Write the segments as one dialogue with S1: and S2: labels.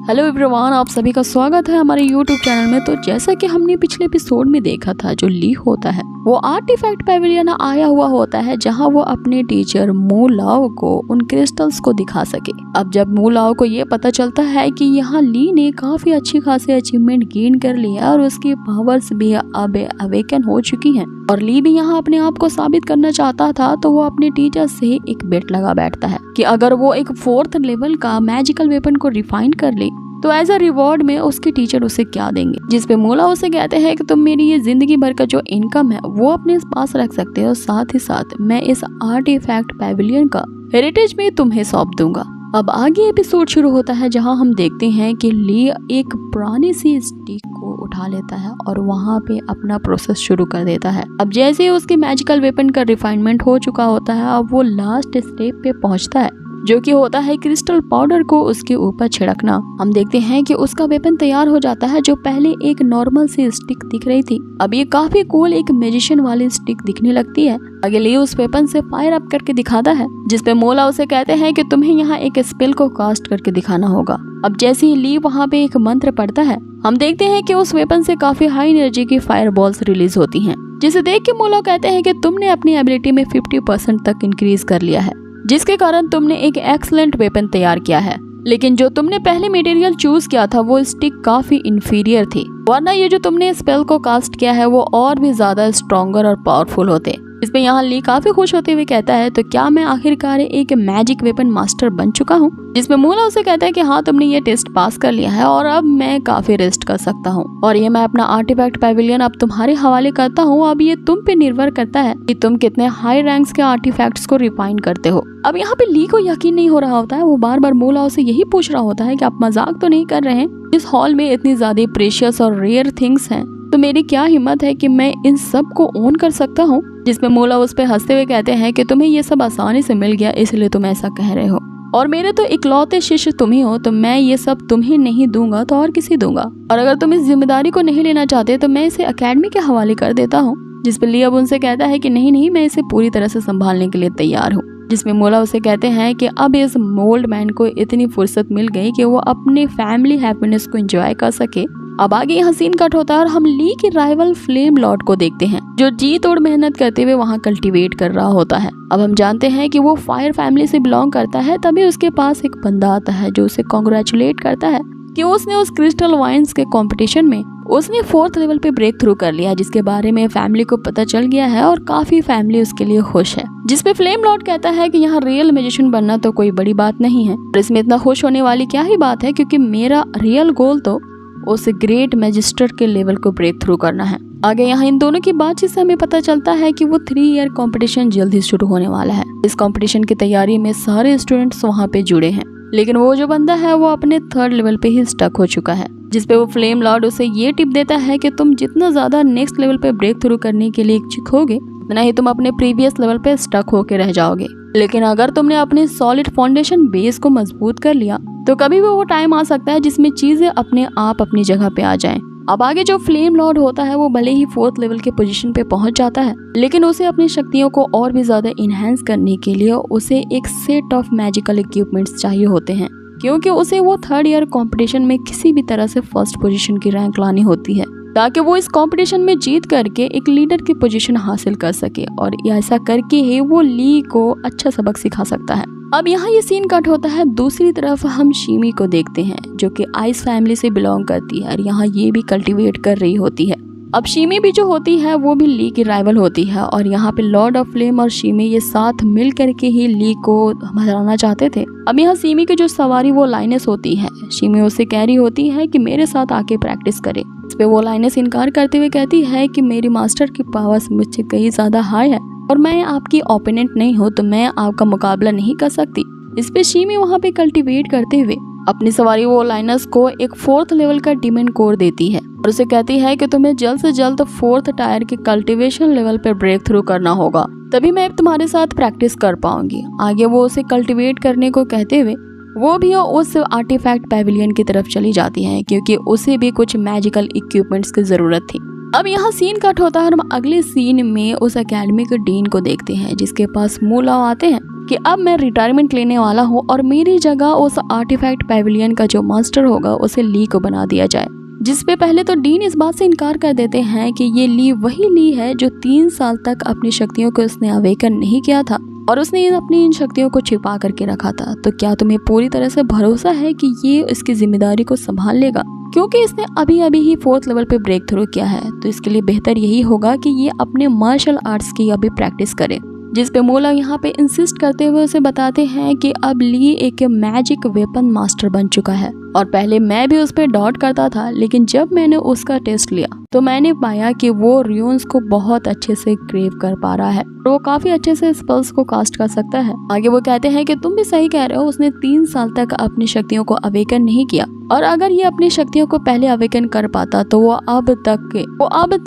S1: Hello everyone, आप सभी का स्वागत है हमारे यूट्यूब चैनल में। तो जैसा कि हमने पिछले एपिसोड में देखा था, जो ली होता है वो आर्टिफैक्ट पेविलियन आया हुआ होता है जहां वो अपने टीचर मू लाओ को उन क्रिस्टल्स को दिखा सके। अब जब मू लाओ को ये पता चलता है कि यहाँ ली ने काफी अच्छी खासी अचीवमेंट गेन कर लिया और उसकी पावर्स भी अब अवेकन हो चुकी हैं और ली भी यहाँ अपने आप को साबित करना चाहता था, तो वो अपने टीचर से एक बेट लगा बैठता है कि अगर वो एक 4th लेवल का मैजिकल वेपन को रिफाइन कर ले तो एज अ रिवॉर्ड में उसके टीचर उसे क्या देंगे। जिसपे मूला उसे कहते हैं कि तुम मेरी ये जिंदगी भर का जो इनकम है वो अपने पास रख सकते हो, साथ ही साथ मैं इस आर्टिफैक्ट पेविलियन का हेरिटेज में तुम्हें सौंप दूंगा। अब आगे एपिसोड शुरू होता है जहां हम देखते हैं कि ली एक पुरानी सी स्टिक को उठा लेता है और वहां पे अपना प्रोसेस शुरू कर देता है। अब जैसे ही उसके मैजिकल वेपन का रिफाइनमेंट हो चुका होता है, अब वो लास्ट स्टेप पे पहुंचता है जो कि होता है क्रिस्टल पाउडर को उसके ऊपर छिड़कना। हम देखते हैं कि उसका वेपन तैयार हो जाता है जो पहले एक नॉर्मल सी स्टिक दिख रही थी, अब ये काफी कूल एक मैजिशियन वाली स्टिक दिखने लगती है। आगे ली उस वेपन से फायर अप करके दिखाता है, जिसपे मोला उसे कहते हैं कि तुम्हें यहाँ एक स्पेल को कास्ट करके दिखाना होगा। अब जैसे ही ली वहाँ पे एक मंत्र पढ़ता है, हम देखते हैं कि उस वेपन से काफी हाई एनर्जी की फायर बॉल्स रिलीज होती हैं, जिसे देख के मोला कहते हैं कि तुमने अपनी एबिलिटी में 50% तक इंक्रीज कर लिया है, जिसके कारण तुमने एक एक्सीलेंट वेपन तैयार किया है। लेकिन जो तुमने पहले मटेरियल चूज किया था वो स्टिक काफी इंफीरियर थी, वरना ये जो तुमने स्पेल को कास्ट किया है वो और भी ज्यादा स्ट्रॉन्गर और पावरफुल होते। इसमें यहाँ ली काफी खुश होते हुए कहता है, तो क्या मैं आखिरकार एक मैजिक वेपन मास्टर बन चुका हूँ? जिसमें मूला उसे कहता है कि हाँ, तुमने ये टेस्ट पास कर लिया है और अब मैं काफी रेस्ट कर सकता हूँ और ये मैं अपना आर्टिफैक्ट पेविलियन अब तुम्हारे हवाले करता हूँ। अब ये तुम पे निर्भर करता है कि तुम कितने हाई रैंक्स के आर्टिफैक्ट्स को रिफाइन करते हो। अब यहाँ पे ली को यकीन नहीं हो रहा होता है, वो बार बार मूला उसे यही पूछ रहा होता है कि आप मजाक तो नहीं कर रहे हैं? इस हॉल में इतनी ज्यादा प्रेशियस और रेयर थिंग्स हैं, तो मेरी क्या हिम्मत है कि मैं इन सब को ओन कर सकता हूँ? जिसमें मूला उस पे हंसते हुए कहते हैं कि तुम्हें ये सब आसानी से मिल गया इसलिए तुम ऐसा कह रहे हो, और मेरे तो इकलौते शिष्य तुम ही हो, तो मैं ये सब तुम्हें नहीं दूंगा तो और किसी दूंगा, और अगर तुम इस जिम्मेदारी को नहीं लेना चाहते तो मैं इसे अकेडमी के हवाले कर देता हूँ। जिस पे ली अब उनसे कहता है कि नहीं, मैं इसे पूरी तरह से संभालने के लिए तैयार हूँ। जिसमें मूला उसे कहते हैं कि अब इस मोल्ड मैन को इतनी फुर्सत मिल गई कि वो अपने फैमिली हैप्पीनेस को एंजॉय कर सके। अब आगे यहाँ सीन कट होता है और हम ली के राइवल फ्लेम लॉर्ड को देखते हैं, जो जी तोड़ मेहनत करते हुए वहाँ कल्टीवेट कर रहा होता है। अब हम जानते हैं कि वो फायर फैमिली से बिलोंग करता है, तभी उसके पास एक बंदा आता है जो उसे कॉन्ग्रेचुलेट करता है कि उसने उस क्रिस्टल वाइन्स के कंपटीशन में उसने 4th लेवल पे ब्रेक थ्रू कर लिया, जिसके बारे में फैमिली को पता चल गया है और काफी फैमिली उसके लिए खुश है। जिसपे फ्लेम लॉर्ड कहता है कि यहाँ रियल मैजिशियन बनना तो कोई बड़ी बात नहीं है, और इसमें इतना खुश होने वाली क्या ही बात है, क्योंकि मेरा रियल गोल तो उस ग्रेट मैजिस्टर के लेवल को ब्रेक थ्रू करना है। आगे यहाँ इन दोनों की बातचीत से हमें पता चलता है कि वो 3 ईयर कंपटीशन जल्द ही शुरू होने वाला है। इस कंपटीशन की तैयारी में सारे स्टूडेंट्स वहाँ पे जुड़े हैं, लेकिन वो जो बंदा है वो अपने 3rd लेवल पे ही स्टक हो चुका है। जिसपे वो फ्लेम लॉर्ड उसे ये टिप देता है कि तुम जितना ज्यादा नेक्स्ट लेवल पे ब्रेक थ्रू करने के लिए इच्छुक होगे, उतना ही तुम अपने प्रीवियस लेवल पे स्टक होके रह जाओगे। लेकिन अगर तुमने अपने सॉलिड फाउंडेशन बेस को मजबूत कर लिया तो कभी भी वो टाइम आ सकता है जिसमें चीजें अपने आप अपनी जगह पे आ जाएं। अब आगे जो फ्लेम लॉर्ड होता है वो भले ही 4th लेवल के पोजीशन पे पहुंच जाता है, लेकिन उसे अपनी शक्तियों को और भी ज्यादा इनहेंस करने के लिए उसे एक सेट ऑफ मैजिकल इक्विपमेंट्स चाहिए होते हैं, क्योंकि उसे वो 3rd ईयर कंपटीशन में किसी भी तरह से 1st पोजीशन की रैंक लानी होती है, ताकि वो इस कंपटीशन में जीत करके एक लीडर की पोजीशन हासिल कर सके, और ऐसा करके ही वो ली को अच्छा सबक सिखा सकता है। अब यहाँ ये सीन कट होता है, दूसरी तरफ हम शिमी को देखते हैं जो कि आइस फैमिली से बिलोंग करती है और यहाँ ये भी कल्टीवेट कर रही होती है। अब शिमी भी जो होती है वो भी ली की राइवल होती है, और यहाँ पे लॉर्ड ऑफ फ्लेम और शिमी ये साथ मिल करके ही ली को हराना चाहते थे। अब यहाँ शिमी की जो सवारी वो लाइनेस होती है, शिमी उससे कह रही होती है कि मेरे साथ आके प्रैक्टिस करे। इस पे वो लाइनेस इनकार करते हुए कहती है कि मेरी मास्टर की पावर्स मुझसे कहीं ज्यादा हाई है और मैं आपकी ओपोनेंट नहीं हूँ, तो मैं आपका मुकाबला नहीं कर सकती। इस पे शिमी वहाँ पे कल्टीवेट करते हुए अपनी सवारी वो लाइनस को एक 4th लेवल का डिमन कोर देती है और उसे कहती है कि तुम्हें जल्द से जल्द 4th टायर के कल्टीवेशन लेवल पे ब्रेक थ्रू करना होगा, तभी मैं तुम्हारे साथ प्रैक्टिस कर पाऊंगी। आगे वो उसे कल्टीवेट करने को कहते हुए वो भी उस आर्टिफैक्ट पेविलियन की तरफ चली जाती है, क्योंकि उसे भी कुछ मैजिकल इक्विपमेंट्स की जरूरत थी। अब यहाँ सीन कट होता है और हम अगले सीन में उस एकेडमी के डीन को देखते हैं, जिसके पास मूलाओ आते हैं कि अब मैं रिटायरमेंट लेने वाला हूँ और मेरी जगह उस आर्टिफैक्ट पैविलियन का जो मास्टर होगा उसे ली को बना दिया जाए। जिसपे पहले तो डीन इस बात से इनकार कर देते हैं कि ये ली वही ली है जो 3 साल तक अपनी शक्तियों को उसने अवेकन नहीं किया था और उसने अपनी इन शक्तियों को छिपा करके रखा था। तो क्या तुम्हें पूरी तरह से भरोसा है कि ये इसकी जिम्मेदारी को संभाल लेगा? क्योंकि इसने अभी अभी ही 4th लेवल पे ब्रेक थ्रू किया है, तो इसके लिए बेहतर यही होगा कि ये अपने मार्शल आर्ट्स की अभी प्रैक्टिस करे। जिस पे मोला यहाँ पे इंसिस्ट करते हुए उसे बताते हैं कि अब ली एक मैजिक वेपन मास्टर बन चुका है और पहले मैं भी उस पर डाउट करता था, लेकिन जब मैंने उसका टेस्ट लिया तो मैंने पाया कि वो रून्स को बहुत अच्छे से क्रेव कर पा रहा है और वो काफी अच्छे से स्पेल्स को कास्ट कर सकता है। आगे वो कहते हैं कि तुम भी सही कह रहे हो, उसने 3 साल तक अपनी शक्तियों को अवेकन नहीं किया और अगर ये अपनी शक्तियों को पहले अवेकन कर पाता तो वो अब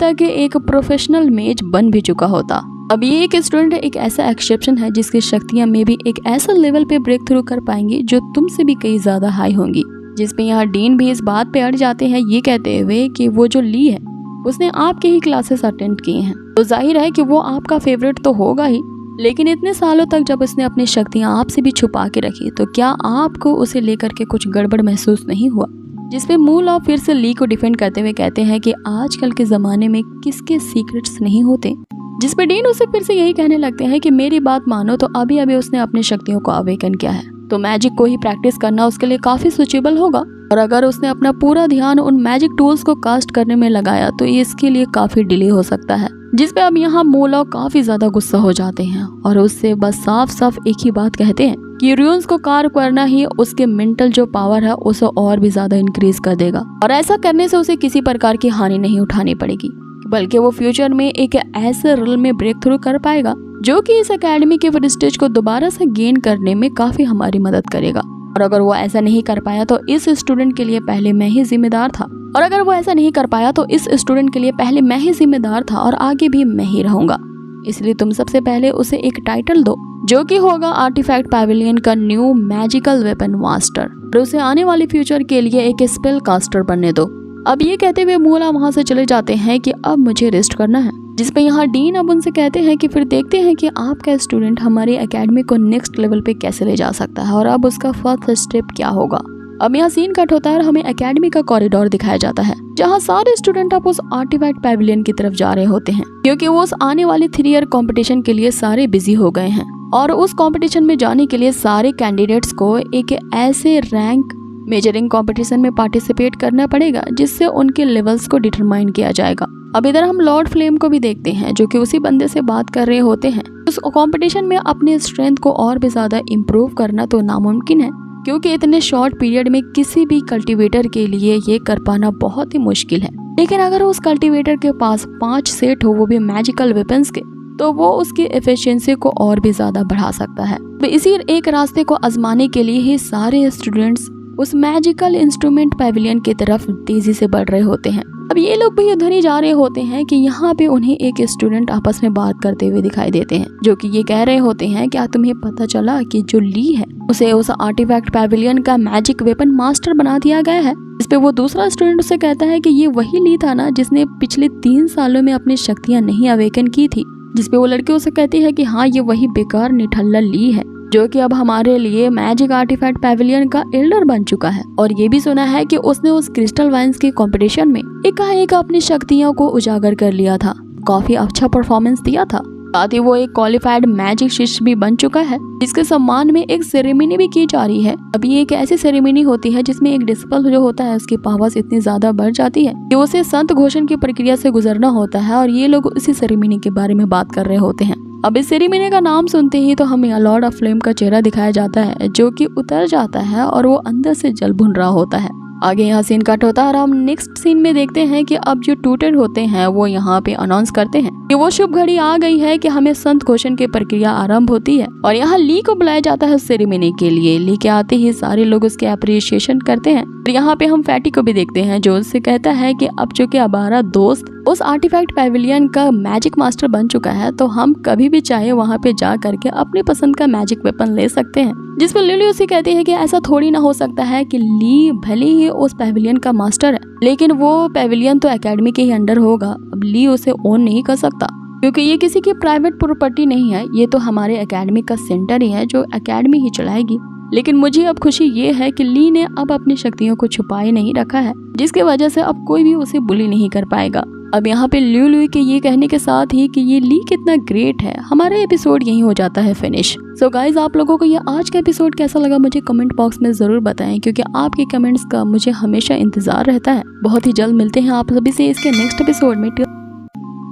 S1: तक एक प्रोफेशनल मेज बन भी चुका होता। अब ये एक स्टूडेंट एक ऐसा एक्सेप्शन है जिसकी शक्तियां में भी एक ऐसा लेवल पे ब्रेक थ्रू कर पाएंगी जो तुमसे भी कई ज्यादा हाई होंगी। जिसपे यहाँ डीन भी इस बात पे अड़ जाते हैं, ये कहते हुए कि वो जो ली है उसने आपके ही क्लासेस अटेंड किए हैं, तो जाहिर है कि वो आपका फेवरेट तो होगा ही, लेकिन इतने सालों तक जब उसने अपनी शक्तियां आपसे भी छुपा के रखी तो क्या आपको उसे लेकर के कुछ गड़बड़ महसूस नहीं हुआ? जिसपे मूलाओ फिर से ली को डिफेंड करते हुए कहते हैं कि आजकल के जमाने में किसके सीक्रेट्स नहीं होते। जिसपे डीन उसे फिर से यही कहने लगते हैं कि मेरी बात मानो तो अभी अभी उसने अपनी शक्तियों को अवेकन किया है, तो मैजिक को ही प्रैक्टिस करना उसके लिए काफी सुचेबल होगा और अगर उसने अपना पूरा ध्यान उन मैजिक टूल्स को कास्ट करने में लगाया तो इसके लिए काफी डिले हो सकता है। जिसपे अब यहाँ मूलाओ काफी ज्यादा गुस्सा हो जाते हैं और उससे बस साफ साफ एक ही बात कहते हैं कि रून्स को कार्व करना ही उसके मेंटल जो पावर है उसे और भी ज्यादा इंक्रीज कर देगा और ऐसा करने से उसे किसी प्रकार की हानि नहीं उठानी पड़ेगी, बल्कि वो फ्यूचर में एक ऐसे रोल में ब्रेक थ्रू कर पाएगा जो कि इस एकेडमी के प्रेस्टीज को दोबारा से गेन करने में काफी हमारी मदद करेगा। और अगर वो ऐसा नहीं कर पाया तो इस स्टूडेंट के लिए पहले मैं ही जिम्मेदार था और आगे भी मैं ही रहूंगा। इसलिए तुम सबसे पहले उसे एक टाइटल दो जो कि होगा आर्टिफैक्ट पैविलियन का न्यू मैजिकल वेपन मास्टर और उसे आने वाले फ्यूचर के लिए एक स्पेल कास्टर बनने दो। अब ये कहते हुए मूला वहाँ से चले जाते हैं कि अब मुझे रेस्ट करना है। जिसपे यहाँ डीन अब उनसे कहते हैं कि फिर देखते हैं कि आपका स्टूडेंट हमारी एकेडमी को नेक्स्ट लेवल पे कैसे ले जा सकता है और अब उसका फर्स्ट स्टेप क्या होगा। अब यहाँ सीन कट होता है और हमें एकेडमी का कॉरिडोर दिखाया जाता है जहाँ सारे स्टूडेंट अब उस आर्टिफैक्ट पैविलियन की तरफ जा रहे होते हैं क्योंकि वो उस आने वाले 3 ईयर कॉम्पिटिशन के लिए सारे बिजी हो गए हैं और उस कॉम्पिटिशन में जाने के लिए सारे कैंडिडेट्स को एक ऐसे रैंक मेजरिंग कंपटीशन में पार्टिसिपेट करना पड़ेगा जिससे उनके लेवल्स को डिटरमाइन किया जाएगा। अब इधर हम लॉर्ड फ्लेम को भी देखते हैं जो कि उसी बंदे से बात कर रहे होते हैं। उस कंपटीशन में अपने स्ट्रेंथ को और भी ज्यादा इम्प्रूव करना तो नामुमकिन है क्योंकि इतने शॉर्ट पीरियड में किसी भी कल्टीवेटर के लिए ये कर पाना बहुत ही मुश्किल है, लेकिन अगर उस कल्टीवेटर के पास 5 सेट हो वो भी मैजिकल वेपन्स के तो वो उसकी एफिशिएंसी को और भी ज्यादा बढ़ा सकता है। तो इसी एक रास्ते को आजमाने के लिए ही सारे स्टूडेंट्स उस मैजिकल इंस्ट्रूमेंट पैविलियन की तरफ तेजी से बढ़ रहे होते हैं। अब ये लोग भी उधर ही जा रहे होते हैं कि यहाँ पे उन्हें एक स्टूडेंट आपस में बात करते हुए दिखाई देते हैं जो कि ये कह रहे होते हैं क्या तुम्हें पता चला कि जो ली है उसे उस आर्टिफैक्ट पैविलियन का मैजिक वेपन मास्टर बना दिया गया है। इस पे वो दूसरा स्टूडेंट उसे कहता है कि ये वही ली था ना जिसने पिछले 3 सालों में अपनी शक्तियाँ नहीं अवेकन की थी। जिसपे वो लड़की उसे कहती है कि हाँ ये वही बेकार निठल्ला ली है जो कि अब हमारे लिए मैजिक आर्टिफैक्ट पैविलियन का एल्डर बन चुका है और ये भी सुना है कि उसने उस क्रिस्टल वाइन्स के कंपटीशन में एकाएक अपनी शक्तियों को उजागर कर लिया था, काफी अच्छा परफॉर्मेंस दिया था। साथ ही वो एक क्वालिफाइड मैजिक शिष्य भी बन चुका है जिसके सम्मान में एक सेरेमनी भी की जा रही है। अभी एक ऐसी सेरेमनी होती है जिसमें एक डिसिपल जो होता है उसकी पावर्स इतनी ज्यादा बढ़ जाती है कि उसे संत घोषण की प्रक्रिया से गुजरना होता है और ये लोग इसी सेरेमनी के बारे में बात कर रहे होते हैं। अब इस सेरेमनी का नाम सुनते ही तो हमें लॉर्ड ऑफ फ्लेम का चेहरा दिखाया जाता है जो कि उतर जाता है और वो अंदर से जल भुन रहा होता है। आगे यहाँ सीन कट होता है और हम नेक्स्ट सीन में देखते हैं कि अब जो ट्यूटर होते हैं वो यहाँ पे अनाउंस करते हैं कि वो शुभ घड़ी आ गई है कि हमें संत घोषण की प्रक्रिया आरंभ होती है और यहाँ ली को बुलाया जाता है सेरेमनी के लिए। ली के आते ही सारे लोग उसके अप्रिशिएशन करते हैं और यहाँ पे हम फैटी को भी देखते हैं जो उससे कहता है कि अब जो कि हमारा दोस्त उस आर्टिफैक्ट पैविलियन का मैजिक मास्टर बन चुका है, तो हम कभी भी चाहे वहाँ पे जा करके अपनी पसंद का मैजिक वेपन ले सकते हैं। जिस पर लिली उसे कहती है कि ऐसा थोड़ी ना हो सकता है कि ली भले ही उस पैविलियन का मास्टर है, लेकिन वो पैविलियन तो एकेडमी के ही अंडर होगा। अब ली उसे ओन नहीं कर सकता क्योंकि ये किसी की प्राइवेट प्रॉपर्टी नहीं है, ये तो हमारे एकेडमी का सेंटर ही है जो एकेडमी ही चलाएगी। लेकिन मुझे अब खुशी ये है कि ली ने अब अपनी शक्तियों को छुपाए नहीं रखा है, जिसकी वजह से अब कोई भी उसे बुली नहीं कर पाएगा। अब यहाँ पे लुई के ये कहने के साथ ही कि ये ली कितना ग्रेट है, हमारा एपिसोड यहीं हो जाता है फिनिश। सो गाइज, आप लोगों को ये आज का एपिसोड कैसा लगा मुझे कमेंट बॉक्स में जरूर बताएं, क्योंकि आपके कमेंट्स का मुझे हमेशा इंतजार रहता है। बहुत ही जल्द मिलते हैं आप सभी से इसके नेक्स्ट एपिसोड में।